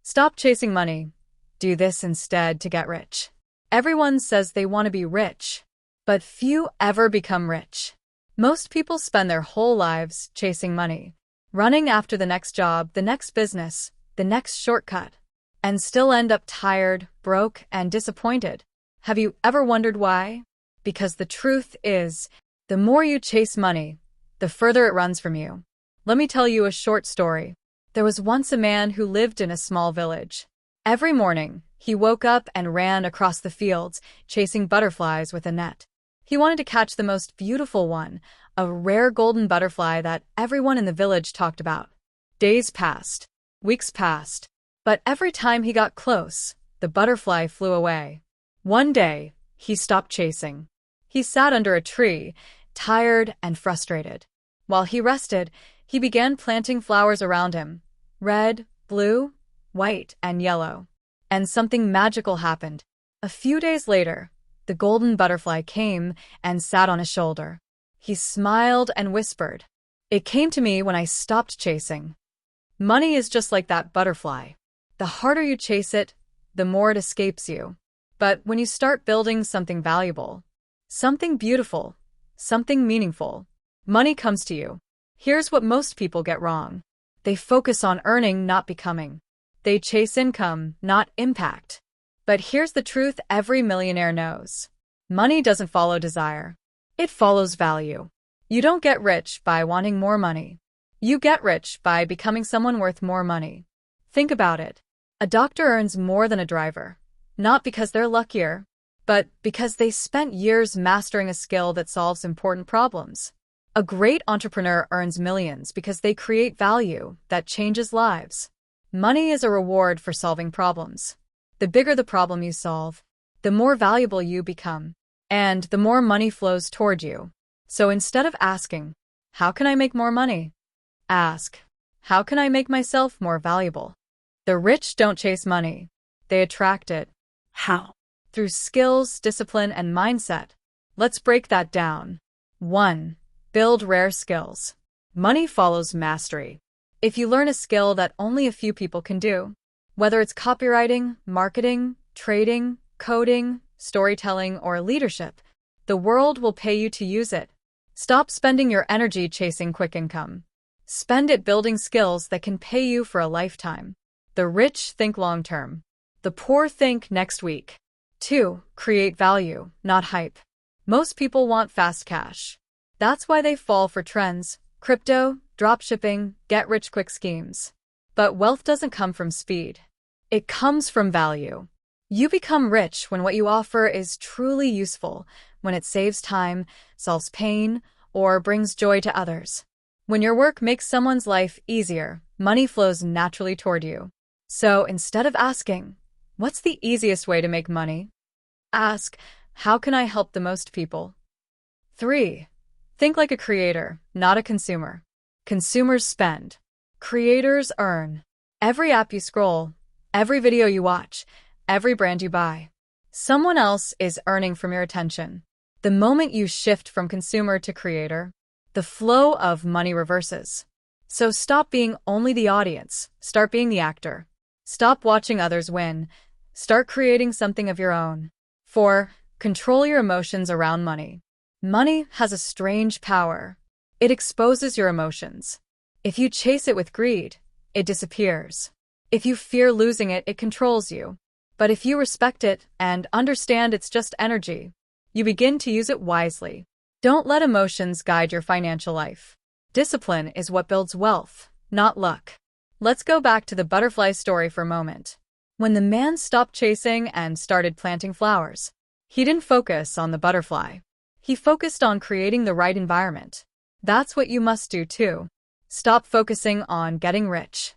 Stop chasing money. Do this instead to get rich. Everyone says they want to be rich, but few ever become rich. Most people spend their whole lives chasing money, running after the next job, the next business, the next shortcut, and still end up tired, broke, and disappointed. Have you ever wondered why? Because the truth is, the more you chase money, the further it runs from you. Let me tell you a short story. There was once a man who lived in a small village. Every morning, he woke up and ran across the fields, chasing butterflies with a net. He wanted to catch the most beautiful one, a rare golden butterfly that everyone in the village talked about. Days passed, weeks passed, but every time he got close, the butterfly flew away. One day, he stopped chasing. He sat under a tree, tired and frustrated. While he rested, he began planting flowers around him, red, blue, white, and yellow. And something magical happened. A few days later, the golden butterfly came and sat on his shoulder. He smiled and whispered, "It came to me when I stopped chasing." Money is just like that butterfly. The harder you chase it, the more it escapes you. But when you start building something valuable, something beautiful, something meaningful, money comes to you. Here's what most people get wrong. They focus on earning, not becoming. They chase income, not impact. But here's the truth every millionaire knows. Money doesn't follow desire. It follows value. You don't get rich by wanting more money. You get rich by becoming someone worth more money. Think about it. A doctor earns more than a driver, not because they're luckier, but because they spent years mastering a skill that solves important problems. A great entrepreneur earns millions because they create value that changes lives. Money is a reward for solving problems. The bigger the problem you solve, the more valuable you become, and the more money flows toward you. So instead of asking, "How can I make more money?" ask, "How can I make myself more valuable?" The rich don't chase money. They attract it. How? Through skills, discipline, and mindset. Let's break that down. 1. Build rare skills. Money follows mastery. If you learn a skill that only a few people can do, whether it's copywriting, marketing, trading, coding, storytelling, or leadership, the world will pay you to use it. Stop spending your energy chasing quick income. Spend it building skills that can pay you for a lifetime. The rich think long-term. The poor think next week. 2. Create value, not hype. Most people want fast cash. That's why they fall for trends, crypto, dropshipping, get-rich-quick schemes. But wealth doesn't come from speed. It comes from value. You become rich when what you offer is truly useful, when it saves time, solves pain, or brings joy to others. When your work makes someone's life easier, money flows naturally toward you. So instead of asking, "What's the easiest way to make money?" ask, "How can I help the most people?" 3. Think like a creator, not a consumer. Consumers spend. Creators earn. Every app you scroll, every video you watch, every brand you buy, someone else is earning from your attention. The moment you shift from consumer to creator, the flow of money reverses. So stop being only the audience, start being the actor. Stop watching others win, start creating something of your own. 4. Control your emotions around money. Money has a strange power. It exposes your emotions. If you chase it with greed, it disappears. If you fear losing it, it controls you. But if you respect it and understand it's just energy, you begin to use it wisely. Don't let emotions guide your financial life. Discipline is what builds wealth, not luck. Let's go back to the butterfly story for a moment. When the man stopped chasing and started planting flowers, he didn't focus on the butterfly. He focused on creating the right environment. That's what you must do too. Stop focusing on getting rich.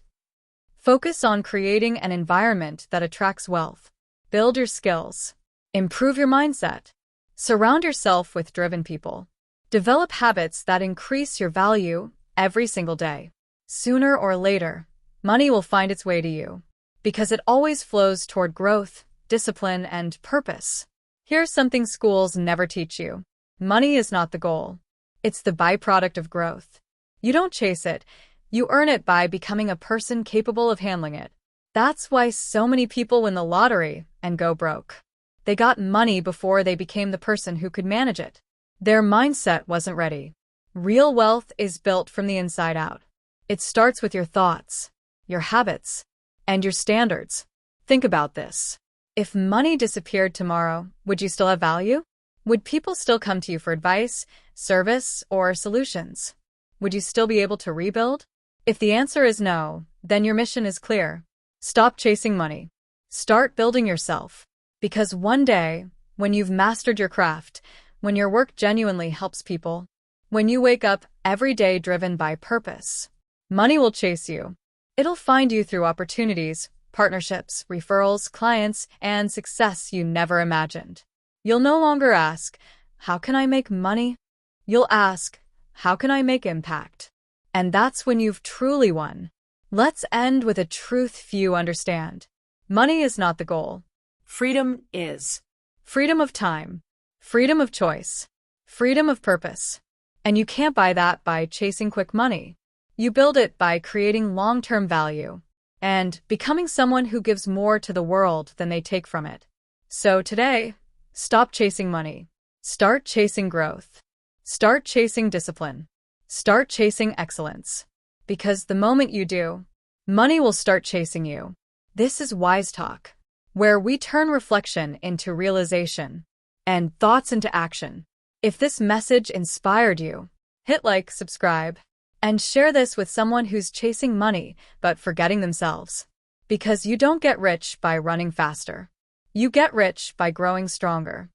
Focus on creating an environment that attracts wealth. Build your skills. Improve your mindset. Surround yourself with driven people. Develop habits that increase your value every single day. Sooner or later, money will find its way to you, because it always flows toward growth, discipline, and purpose. Here's something schools never teach you. Money is not the goal. It's the byproduct of growth. You don't chase it. You earn it by becoming a person capable of handling it. That's why so many people win the lottery and go broke. They got money before they became the person who could manage it. Their mindset wasn't ready. Real wealth is built from the inside out. It starts with your thoughts, your habits, and your standards. Think about this. If money disappeared tomorrow, would you still have value? Would people still come to you for advice, service, or solutions? Would you still be able to rebuild? If the answer is no, then your mission is clear. Stop chasing money. Start building yourself. Because one day, when you've mastered your craft, when your work genuinely helps people, when you wake up every day driven by purpose, money will chase you. It'll find you through opportunities, partnerships, referrals, clients, and success you never imagined. You'll no longer ask, how can I make money? You'll ask, how can I make impact? And that's when you've truly won. Let's end with a truth few understand. Money is not the goal. Freedom is. Freedom of time, freedom of choice, freedom of purpose. And you can't buy that by chasing quick money. You build it by creating long-term value and becoming someone who gives more to the world than they take from it. So today, stop chasing money. Start chasing growth. Start chasing discipline. Start chasing excellence. Because the moment you do, money will start chasing you. This is WiseTalk, where we turn reflection into realization and thoughts into action. If this message inspired you, hit like, subscribe, and share this with someone who's chasing money but forgetting themselves. Because you don't get rich by running faster. You get rich by growing stronger.